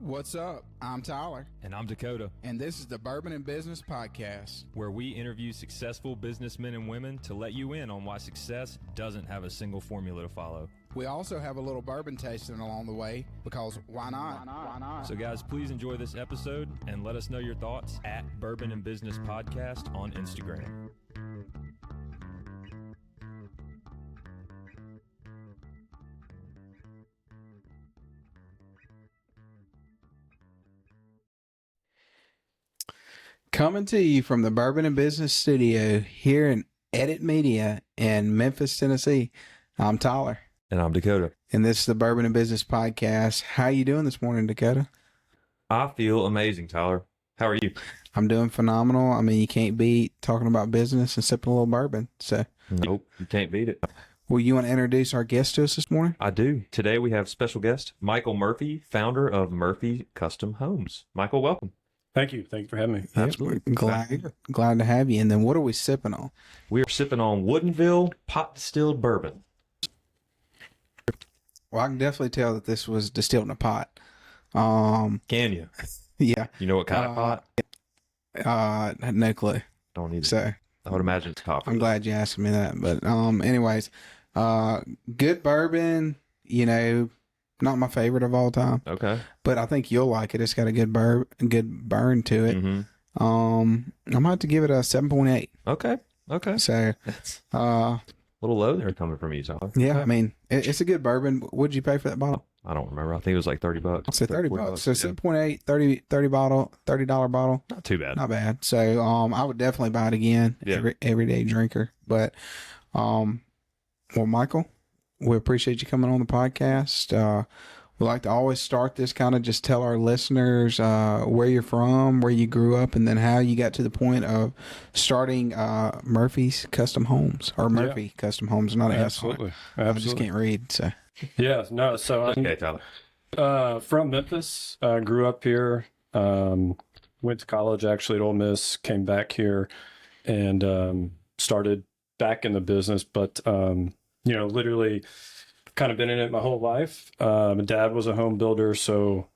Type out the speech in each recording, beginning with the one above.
What's up? I'm Tyler. And I'm Dakota. And this is the Bourbon and Business Podcast, where we interview successful businessmen and women to let you in on why success doesn't have a single formula to follow. We also have a little bourbon tasting along the way, because why not? Why not? So guys, please enjoy this episode and let us know your thoughts at Bourbon and Business Podcast on Instagram. Coming to you from the Bourbon and Business Studio here in Edit Media in Memphis, Tennessee. I'm Tyler. And I'm Dakota. And this is the Bourbon and Business Podcast. How you doing this morning, Dakota? I feel amazing, Tyler. How are you? I'm doing phenomenal. I mean, you can't beat talking about business and sipping a little bourbon. So, nope, you can't beat it. Well, you want to introduce our guest to us this morning? I do. Today we have special guest, Michael Murphy, founder of Murphy Custom Homes. Michael, welcome. Thank you. Thank you for having me. Absolutely. Glad to have you. And then what are we sipping on? We are sipping on Woodenville Potstill Bourbon. Well, I can definitely tell that this was distilled in a pot. Can you? Yeah. You know what kind of pot? I had no clue. Don't either. So I would imagine it's copper. I'm glad you asked me that. But anyways, good bourbon, not my favorite of all time. Okay. But I think you'll like it. It's got a good burn to it. Mm-hmm. I'm gonna have to give it a 7.8. Okay. So That's a little low there coming from you, Tyler. yeah, I mean it's a good bourbon. What'd you pay for that bottle? I don't remember. I think it was like $30. I'll say $30. So yeah. 7.8, $30 bottle. Not too bad. Not bad. So I would definitely buy it again. Yeah. Everyday drinker. But well, Michael, we appreciate you coming on the podcast. We like to always start this kind of just tell our listeners where you're from, where you grew up, and then how you got to the point of starting Murphy's Custom Homes, or Murphy Custom Homes, not an Absolutely. S. I just can't read. So Yeah. No. So Okay, Tyler. from Memphis, grew up here. Went to college actually at Ole Miss. Came back here and started back in the business, but literally kind of been in it my whole life. My dad was a home builder, so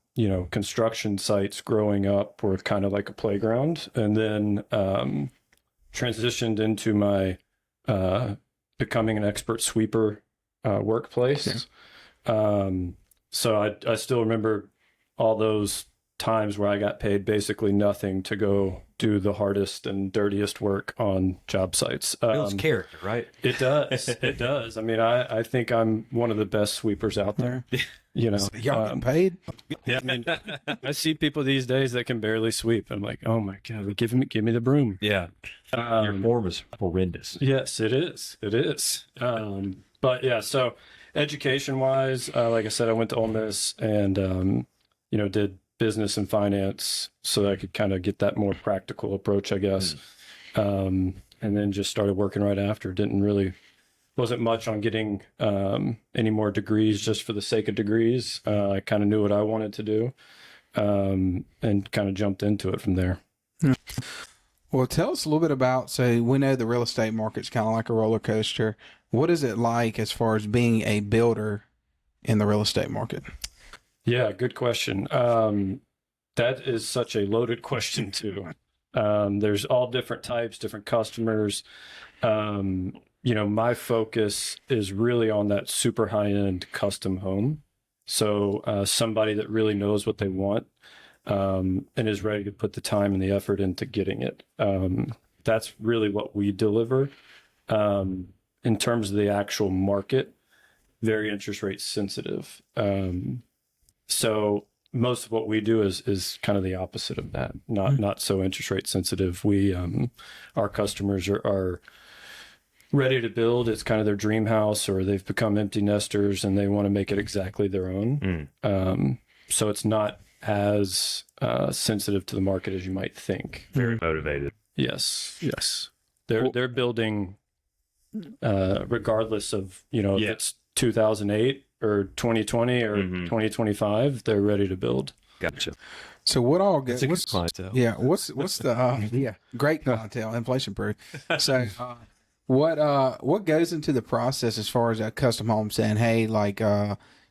construction sites growing up were kind of like a playground, and then transitioned into my becoming an expert sweeper workplace. So I still remember all those times where I got paid basically nothing to go do the hardest and dirtiest work on job sites. Builds character, right? It does. It does. I mean, I think I'm one of the best sweepers out there. y'all getting paid? Yeah. I mean, I see people these days that can barely sweep. I'm like, oh my God, give me the broom. Yeah. Your form is horrendous. Yes, it is. It is. But yeah, so education wise, like I said, I went to Ole Miss and, did business and finance so that I could kind of get that more practical approach, I guess. And then just started working right after. Wasn't much on getting any more degrees just for the sake of degrees. I kind of knew what I wanted to do and kind of jumped into it from there. Well, tell us a little bit about, so we know the real estate market's kind of like a roller coaster. What is it like as far as being a builder in the real estate market? Yeah, good question. That is such a loaded question too. There's all different types, different customers. My focus is really on that super high-end custom home. So somebody that really knows what they want and is ready to put the time and the effort into getting it. That's really what we deliver. In terms of the actual market, very interest rate sensitive. So most of what we do is kind of the opposite of that, not so interest rate sensitive. We our customers are ready to build. It's kind of their dream house, or they've become empty nesters and they want to make it exactly their own. So it's not as sensitive to the market as you might think. Very motivated. Yes. They're building regardless of if it's 2008 or 2020 or 2025, they're ready to build. Gotcha. So what all goes? It's a good clientele. Yeah. What's the great clientele, inflation proof. So what goes into the process as far as a custom home saying, hey, like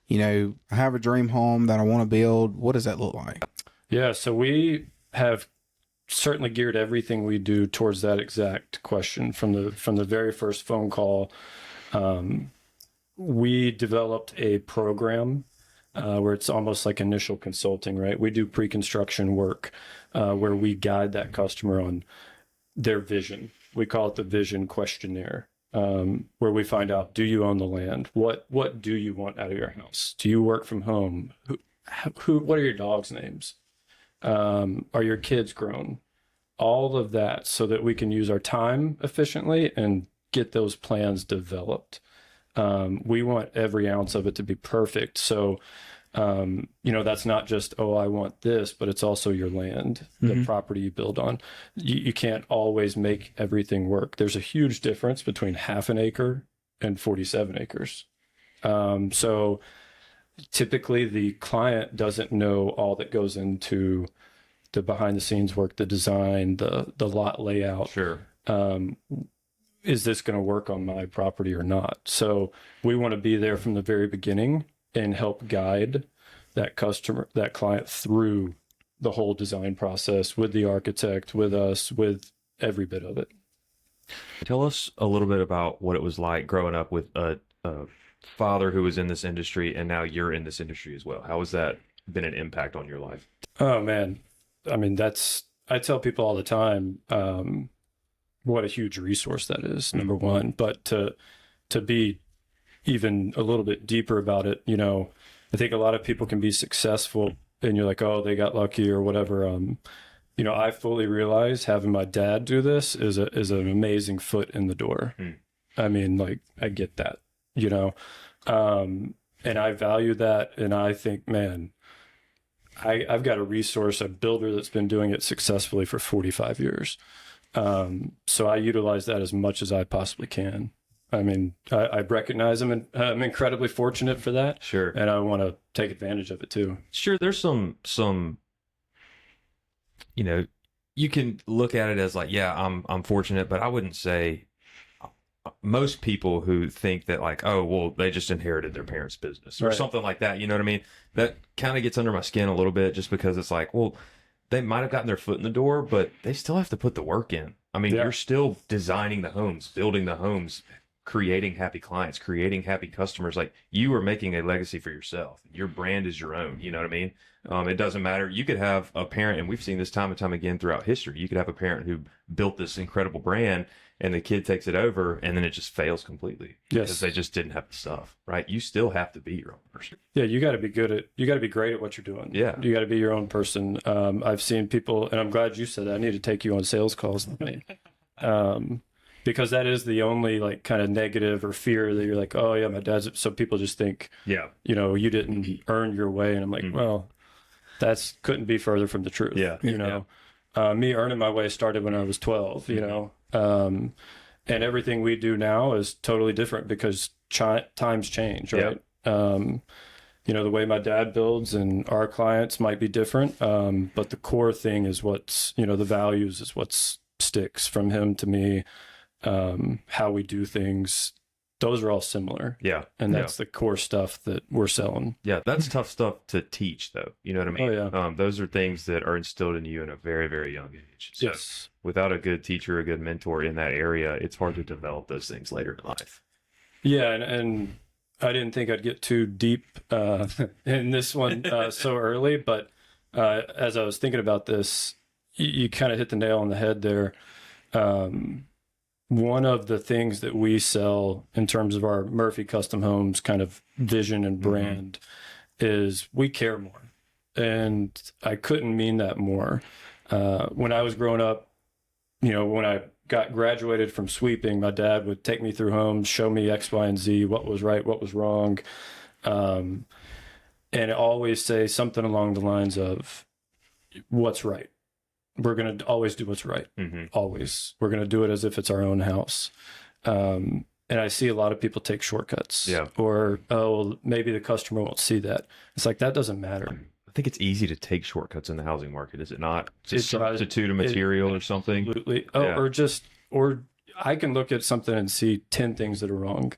I have a dream home that I want to build. What does that look like? Yeah, so we have certainly geared everything we do towards that exact question from the very first phone call. We developed a program where it's almost like initial consulting, right? We do pre-construction work where we guide that customer on their vision. We call it the vision questionnaire, where we find out, do you own the land? What do you want out of your house? Do you work from home? What are your dogs' names? Are your kids grown? All of that so that we can use our time efficiently and get those plans developed. We want every ounce of it to be perfect. So, that's not just, oh, I want this, but it's also your land, the property you build on. You can't always make everything work. There's a huge difference between half an acre and 47 acres. So typically the client doesn't know all that goes into the behind the scenes work, the design, the lot layout. Sure. Is this going to work on my property or not? So we want to be there from the very beginning and help guide that client through the whole design process with the architect, with us, with every bit of it. Tell us a little bit about what it was like growing up with a father who was in this industry, and now you're in this industry as well. How has that been an impact on your life? Oh man. I mean, I tell people all the time, what a huge resource that is, number one, but to be even a little bit deeper about it, I think a lot of people can be successful and you're like, oh, they got lucky or whatever. I fully realize having my dad do this is an amazing foot in the door. I mean, like, I get that, and I value that. And I think, man, I've got a resource, a builder that's been doing it successfully for 45 years. So I utilize that as much as I possibly can. I mean, I recognize I'm incredibly fortunate for that. Sure. And I want to take advantage of it too. Sure. There's some, you can look at it as like, yeah, I'm fortunate, but I wouldn't say most people who think that like, oh, well, they just inherited their parents' business or something like that. You know what I mean? That kind of gets under my skin a little bit just because it's like, well, they might have gotten their foot in the door, but they still have to put the work in. I mean, you're still designing the homes, building the homes, creating happy clients, creating happy customers. Like, you are making a legacy for yourself. Your brand is your own. You know what I mean? It doesn't matter. You could have a parent, and we've seen this time and time again throughout history. You could have a parent who built this incredible brand, and the kid takes it over, and then it just fails completely because they just didn't have the stuff, right? You still have to be your own person. Yeah, you got to be great at what you're doing. Yeah. You got to be your own person. I've seen people, and I'm glad you said that. I need to take you on sales calls. Because that is the only like kind of negative or fear that you're like, oh yeah, my dad's, so people just think, you didn't earn your way. And I'm like, well, that's couldn't be further from the truth. Me earning my way started when I was 12, and everything we do now is totally different because times change, right? The way my dad builds and our clients might be different. But the core thing is what's, the values is what sticks from him to me. How we do things, those are all similar. And that's the core stuff that we're selling. That's tough stuff to teach though. You know what I mean? Those are things that are instilled in you in a very, very young age. So without a good teacher, a good mentor in that area, it's hard to develop those things later in life. And I didn't think I'd get too deep in this one so early, but as I was thinking about this, you kind of hit the nail on the head there. One of the things that we sell in terms of our Murphy Custom Homes kind of vision and brand is we care more. And I couldn't mean that more. When I was growing up, when I got graduated from sweeping, my dad would take me through homes, show me X, Y, and Z, what was right, what was wrong. And always say something along the lines of what's right. We're going to always do what's right. Always. We're going to do it as if it's our own house. And I see a lot of people take shortcuts. Or, maybe the customer won't see that. It's like, that doesn't matter. I think it's easy to take shortcuts in the housing market, is it not? Just substitute a material or something? Absolutely. Or I can look at something and see 10 things that are wrong.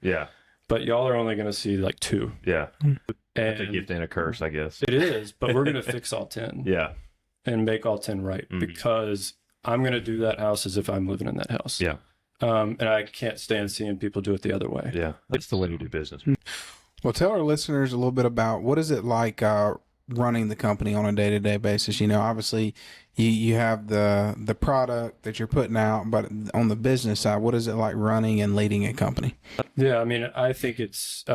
But y'all are only going to see like 2. That's a gift and a curse, I guess. It is, but we're going to fix all 10 Yeah. and make all 10 right because I'm going to do that house as if I'm living in that house. Yeah. And I can't stand seeing people do it the other way. Yeah. That's the way to do business. Well, tell our listeners a little bit about what is it like running the company on a day-to-day basis. Obviously you have the product that you're putting out, but on the business side, what is it like running and leading a company? Yeah, I mean, I think it's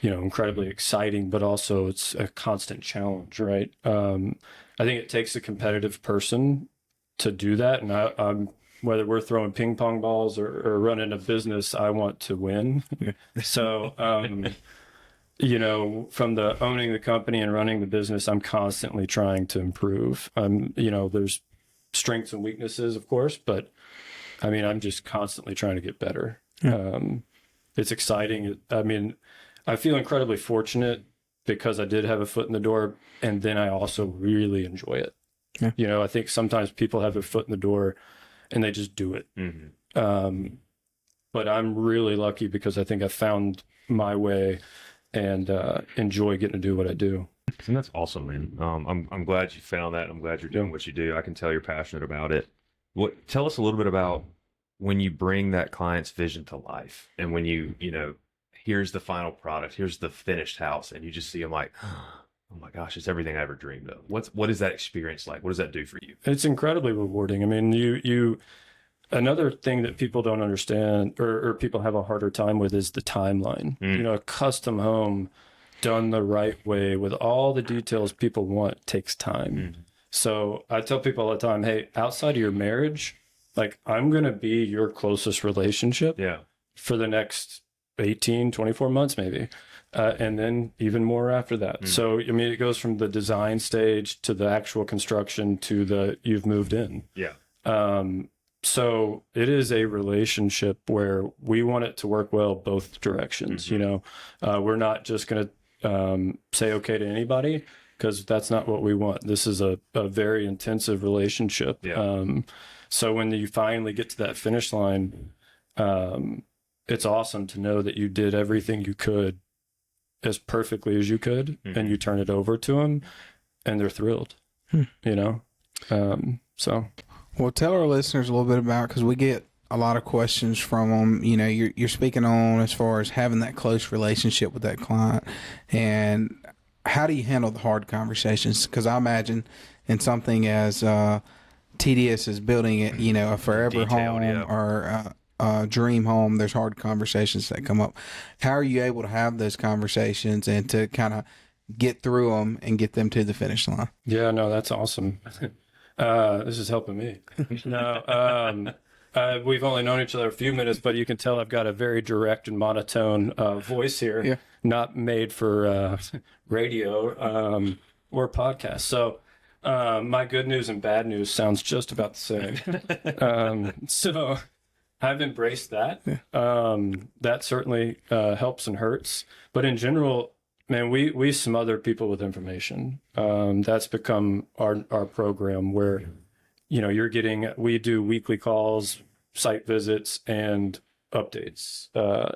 incredibly exciting, but also it's a constant challenge, right? I think it takes a competitive person to do that, and I'm whether we're throwing ping pong balls or running a business, I want to win. So, from the owning the company and running the business, I'm constantly trying to improve. There's strengths and weaknesses, of course, but I mean, I'm just constantly trying to get better. Yeah. It's exciting. I mean, I feel incredibly fortunate because I did have a foot in the door, and then I also really enjoy it. Yeah. I think sometimes people have their foot in the door and they just do it. But I'm really lucky because I think I found my way and enjoy getting to do what I do. And that's awesome, man. I'm glad you found that. I'm glad you're doing what you do. I can tell you're passionate about it. Tell us a little bit about when you bring that client's vision to life, and when here's the final product, here's the finished house, and you just see them like, oh my gosh, it's everything I ever dreamed of. What is that experience like? What does that do for you? It's incredibly rewarding. I mean, another thing that people don't understand or people have a harder time with is the timeline. A custom home done the right way with all the details people want takes time. So I tell people all the time, hey, outside of your marriage, like I'm going to be your closest relationship for the next 18, 24 months maybe. And then even more after that. So, I mean, it goes from the design stage to the actual construction to you've moved in. Yeah. So it is a relationship where we want it to work well both directions. We're not just going to say okay to anybody, because that's not what we want. This is a very intensive relationship. Yeah. So when you finally get to that finish line, it's awesome to know that you did everything you could as perfectly as you could, and you turn it over to them and they're thrilled, so. Well, tell our listeners a little bit about, because we get a lot of questions from them, you're speaking on as far as having that close relationship with that client, and how do you handle the hard conversations? Because I imagine in something as tedious as building it, a forever home or dream home, there's hard conversations that come up. How are you able to have those conversations and to kind of get through them and get them to the finish line? Yeah, no, that's awesome. This is helping me. No, we've only known each other a few minutes, but you can tell I've got a very direct and monotone voice here, not made for radio or podcast. So my good news and bad news sounds just about the same. So I've embraced that. That certainly helps and hurts. But in general, man, we smother people with information. That's become our program where, we do weekly calls, site visits, and updates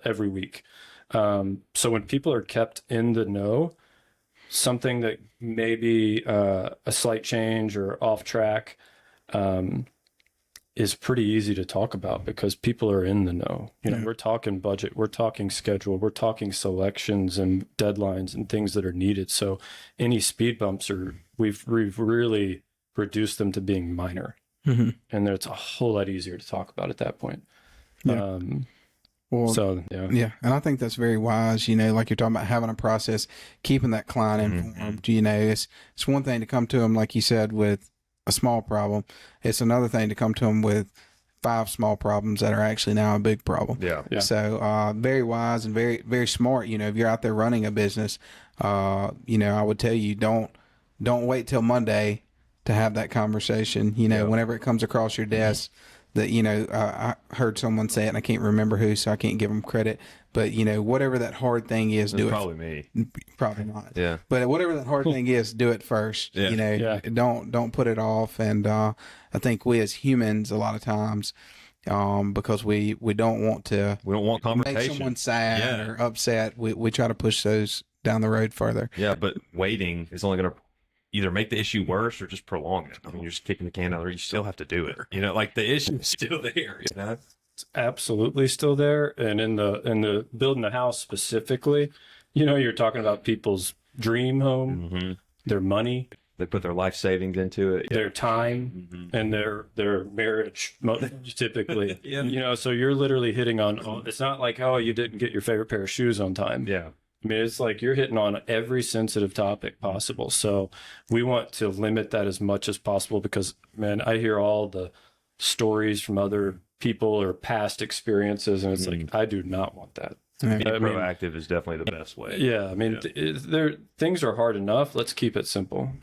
every week. So when people are kept in the know, something that may be a slight change or off track, is pretty easy to talk about because people are in the know. We're talking budget, we're talking schedule, we're talking selections and deadlines and things that are needed. So any speed bumps we've really reduced them to being minor. And then it's a whole lot easier to talk about at that point. Yeah. And I think that's very wise, like you're talking about having a process, keeping that client informed. It's one thing to come to them, like you said, with a small problem. It's another thing to come to them with 5 small problems that are actually now a big problem. Yeah. So very wise and very, very smart. If you're out there running a business, I would tell you don't wait till Monday to have that conversation. Whenever it comes across your desk, that I heard someone say it, and I can't remember who, so I can't give them credit. But whatever that hard thing is, do it. Probably me. Probably not. Yeah. But whatever that hard thing is, do it first. Don't put it off. And I think we as humans, a lot of times, because we don't want to. We don't want conversation. Make someone sad or upset. We try to push those down the road further. Yeah, but waiting is only going to either make the issue worse or just prolong it. I mean, you're just kicking the can out there. You still have to do it. You know, like the issue is still there. You know, It's absolutely still there. And in the building a house specifically, you know, you're talking about people's dream home, their money, they put their life savings into it, their time, and their marriage typically. Yeah. You know, so you're literally hitting on. It's not like, oh, you didn't get your favorite pair of shoes on time. Yeah. I mean, it's like you're hitting on every sensitive topic possible. So we want to limit that as much as possible because, man, I hear all the stories from other people or past experiences, and it's like, I do not want that. Yeah. Being proactive is definitely the best way. Yeah, I mean, things are hard enough. Let's keep it simple.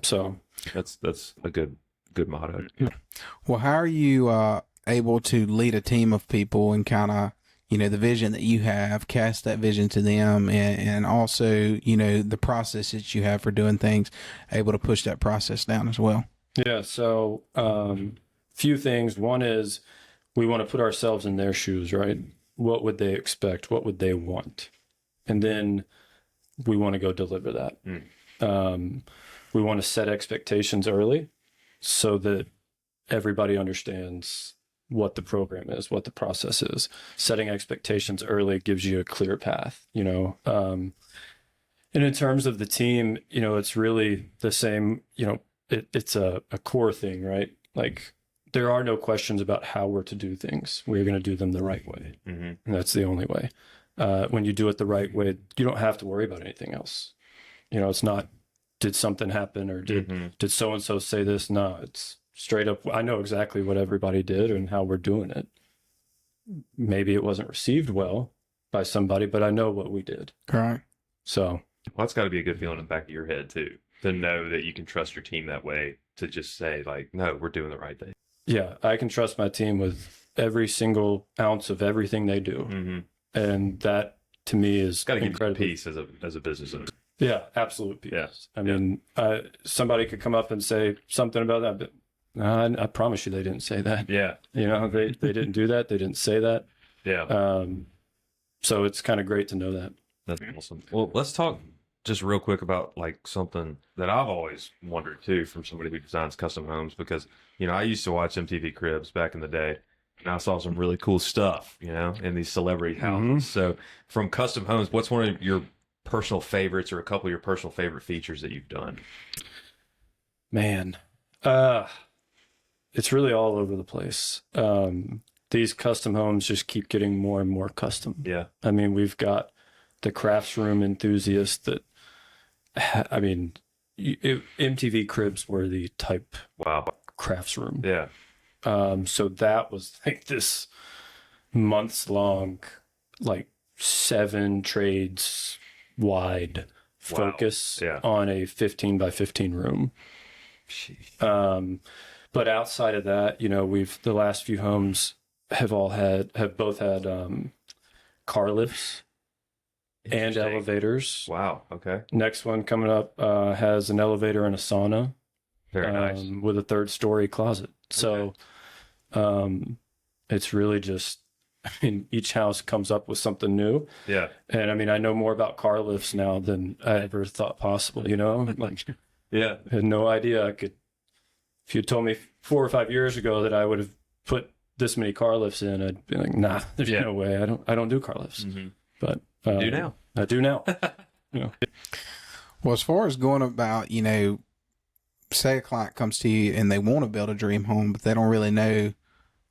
So that's a good motto. Well, how are you able to lead a team of people and kind of, you know, the vision that you have, cast that vision to them, and also, you know, the process that you have for doing things, able to push that process down as well? Yeah, so few things. One is we want to put ourselves in their shoes, right? What would they expect? What would they want? And then we want to go deliver that. We want to set expectations early so that everybody understands what the program is, what the process is. Setting expectations early gives you a clear path, you know. And in terms of the team, you know, it's really the same, you know, it's a core thing, right? Like there are no questions about how we're to do things. We're going to do them the right way. And that's the only way. When you do it the right way, you don't have to worry about anything else. You know, it's not, did something happen or did so-and-so say this? No, it's straight up. I know exactly what everybody did and how we're doing it. Maybe it wasn't received well by somebody, but I know what we did. Correct. So, Well, that's got to be a good feeling in the back of your head too, to know that you can trust your team that way, to just say like, no, we're doing the right thing. yeah, I can trust my team with every single ounce of everything they do. And that to me is Got to give you incredible. peace as a business owner. Yeah, absolute peace. Yeah. I mean, somebody could come up and say something about that, but I promise you they didn't say that. Yeah. You know, they didn't do that. They didn't say that. Yeah. So it's kind of great to know that. That's awesome. Well, let's talk just real quick about like something that I've always wondered too from somebody who designs custom homes, because, you know, I used to watch MTV Cribs back in the day, and I saw some really cool stuff, you know, in these celebrity houses. So from custom homes, what's one of your personal favorites or a couple of your personal favorite features that you've done? Man, it's really all over the place. These custom homes just keep getting more and more custom. Yeah. I mean, we've got the crafts room enthusiasts that, I mean, MTV Cribs were the type Wow. crafts room. Yeah. So that was like this months long, like 7 trades wide focus Yeah. on a 15 by 15 room. But outside of that, you know, the last few homes have both had car lifts and Interesting. elevators. Wow. Okay. Next one coming up has an elevator and a sauna. Very nice. With a 3rd story closet. So it's really just, I mean, each house comes up with something new. Yeah. And I mean, I know more about car lifts now than I ever thought possible, you know? Like, Yeah. I had no idea I could, if you told me 4 or 5 years ago that I would have put this many car lifts in, I'd be like, nah, there's no way. I don't do car lifts. But Do now. I do now. You know. Well, as far as going about, you know, say a client comes to you and they want to build a dream home, but they don't really know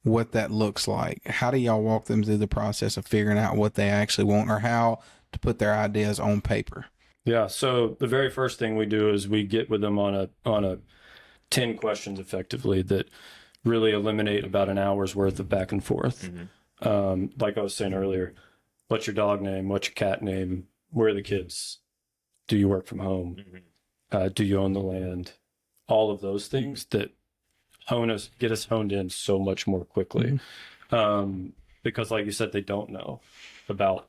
what that looks like. How do y'all walk them through the process of figuring out what they actually want, or how to put their ideas on paper? Yeah. So the very first thing we do is we get with them on a 10 questions effectively that really eliminate about an hour's worth of back and forth. Like I was saying earlier, what's your dog name? What's your cat name? Where are the kids? Do you work from home? Do you own the land? All of those things that get us honed in so much more quickly. Because like you said, they don't know about,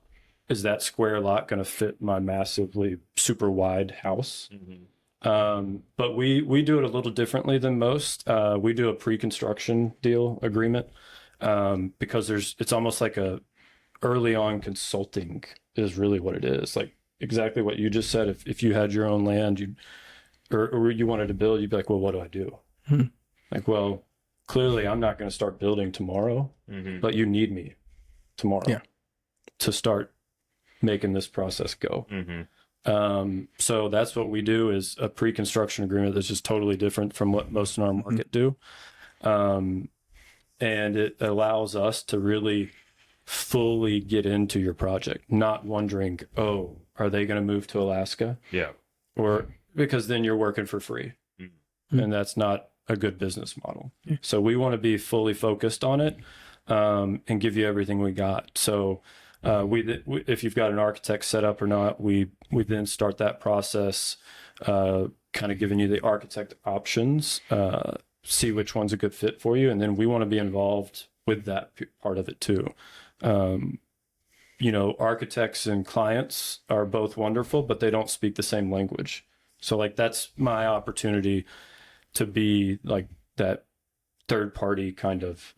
is that square lot going to fit my massively super wide house? But we do it a little differently than most. We do a pre-construction deal agreement because it's almost like a early on consulting is really what it is. Like exactly what you just said. If you had your own land, or you wanted to build, you'd be like, well, what do I do? Like, well, clearly I'm not going to start building tomorrow, but you need me tomorrow to start making this process go. So that's what we do, is a pre-construction agreement that's just totally different from what most in our market do. And it allows us to really fully get into your project, not wondering, oh, are they going to move to Alaska? Yeah. Or because then you're working for free. And that's not a good business model. So we want to be fully focused on it, and give you everything we got. So if you've got an architect set up or not, we then start that process, kind of giving you the architect options, see which one's a good fit for you. And then we want to be involved with that part of it too. Architects and clients are both wonderful, but they don't speak the same language. So like, that's my opportunity to be like that third party kind of,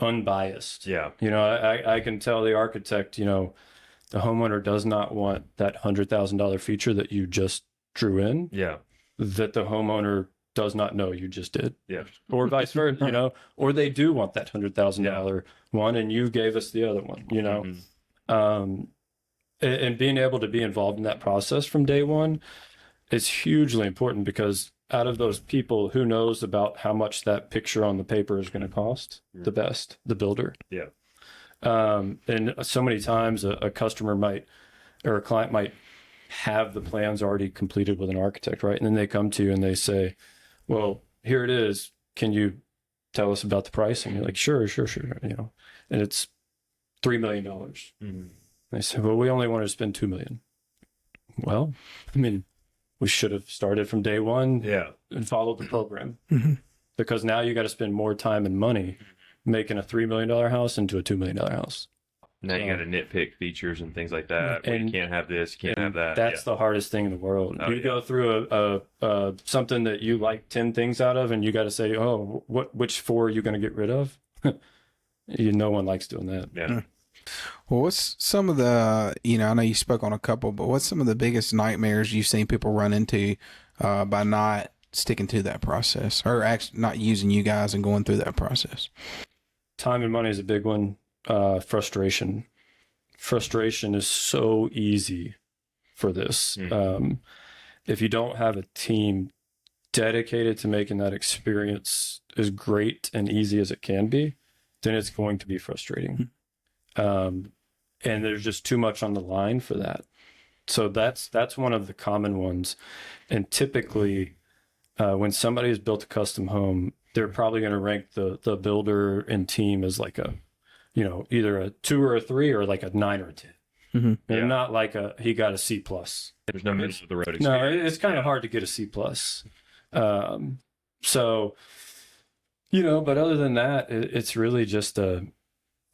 unbiased. Yeah. I can tell the architect, the homeowner does not want that $100,000 feature that you just drew in. Yeah. That the homeowner does not know you just did. Yeah. Or vice versa, or they do want that $100,000 one and you gave us the other one, and being able to be involved in that process from day one is hugely important, because out of those people, who knows about how much that picture on the paper is going to cost? The best, the builder. Yeah. And so many times a customer or a client might have the plans already completed with an architect, right? And then they come to you and they say, well, here it is. Can you tell us about the pricing? You're like, sure. And it's $3 million. They say, well, we only want to spend $2 million. Well, I mean, we should have started from day one and followed the program, because now you got to spend more time and money making a $3 million house into a $2 million house. Now you got to nitpick features and things like that. And you can't have this, you can't have that. That's the hardest thing in the world. You go through a something that you like 10 things out of, and you got to say, oh, which 4 are you going to get rid of? No one likes doing that. Yeah. Well, what's some of the, I know you spoke on a couple, but what's some of the biggest nightmares you've seen people run into by not sticking to that process, or actually not using you guys and going through that process? Time and money is a big one. Frustration is so easy for this. If you don't have a team dedicated to making that experience as great and easy as it can be, then it's going to be frustrating. And there's just too much on the line for that. So that's one of the common ones. And typically, when somebody has built a custom home, they're probably going to rank the builder and team as like a, either a 2 or a 3 or like a 9 or a 10. They're not like he got a C+. There's no middle of the road experience. No, it's kind of hard to get a C+. So, but other than that, it's really just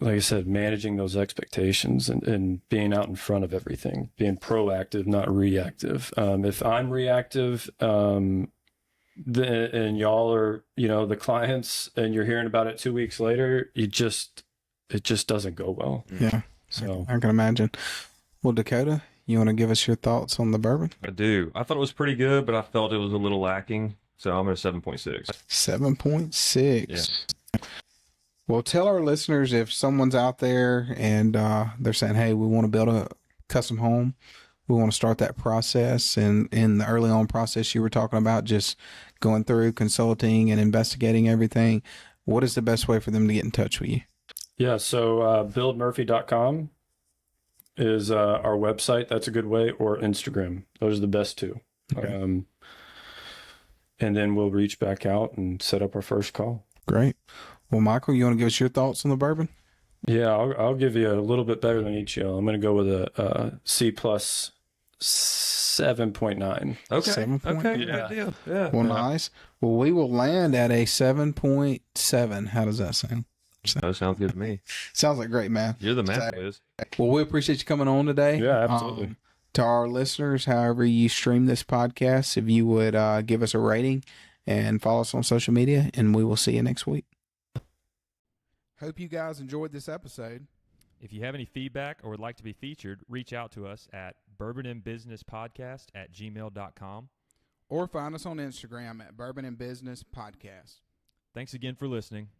like I said, managing those expectations and being out in front of everything, being proactive, not reactive. If I'm reactive, and y'all are, the clients, and you're hearing about it 2 weeks later, it just doesn't go well. Yeah. So I can imagine. Well, Dakota, you want to give us your thoughts on the bourbon? I do. I thought it was pretty good, but I felt it was a little lacking. So I'm at a 7.6. 7.6. Yeah. Well, tell our listeners, if someone's out there and they're saying, hey, we want to build a custom home, we want to start that process, and in the early on process you were talking about, just going through consulting and investigating everything, what is the best way for them to get in touch with you? Yeah, so buildmurphy.com is our website. That's a good way, or Instagram. Those are the best two. Okay. And then we'll reach back out and set up our first call. Great. Well, Michael, you want to give us your thoughts on the bourbon? Yeah, I'll give you a little bit better than each y'all. I'm going to go with a C plus 7.9. Okay. 7. Okay. Yeah. Good deal. Yeah. Well, nice. Well, we will land at a 7.7. How does that sound? That sounds good to me. Sounds like great, man. You're the math whiz. Well, we appreciate you coming on today. Yeah, absolutely. To our listeners, however you stream this podcast, if you would give us a rating and follow us on social media, and we will see you next week. Hope you guys enjoyed this episode. If you have any feedback or would like to be featured, reach out to us at bourbonandbusinesspodcast@gmail.com. Or find us on Instagram at Bourbon and Business Podcast. Thanks again for listening.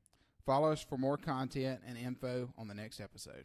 Follow us for more content and info on the next episode.